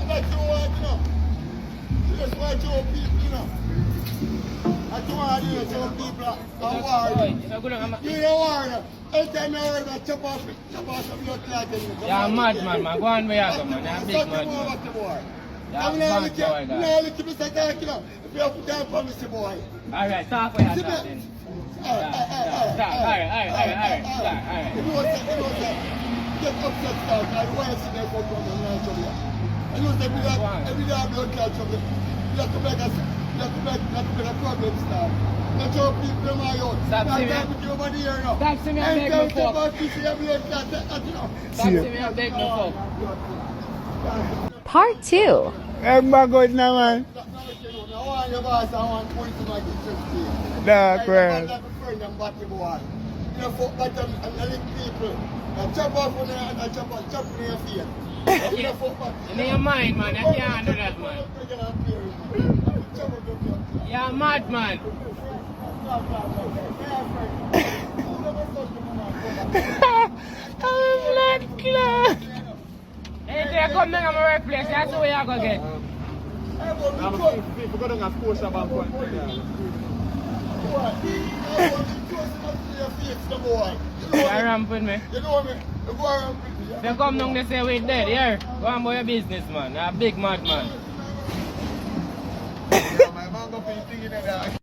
That's what you want, you know. You just want to show people, you know. That's what you want to show people are warring. You don't war, you know. Every time you heard that chop off some blood clot in you. You're a madman, man. Go on, where you go, man. You're a big madman. You're a bad boy, guy. No, look at me, say, you know. If you have to down for me, boy. Alright, talk where you're talking. Alright. You know what? Get upset, start. I don't want to see them come from the land of you. I know that every day I'm blood clot trouble. You have to make a problem start. That's how people in my own. Stop seeing me. Stop seeing me and beg me fuck. Stop seeing me and beg me fuck. Part 2. I'm good now, man. I want your boss, I want to point to my kitchen. Dark, man. I'm a friend and batty boy. You know, fuck that and link people. And chop off on there and I chop in your face. In your mind, man. You can't do that, man. You're a madman. I'm blood clot. Hey, they come down to my workplace. That's the way I go get. People go down and force about one. You're ramping me. You know me? You go around with me. They come down, they say we're dead. Here, go on about your business, man. You're a big madman. My man go for thing in the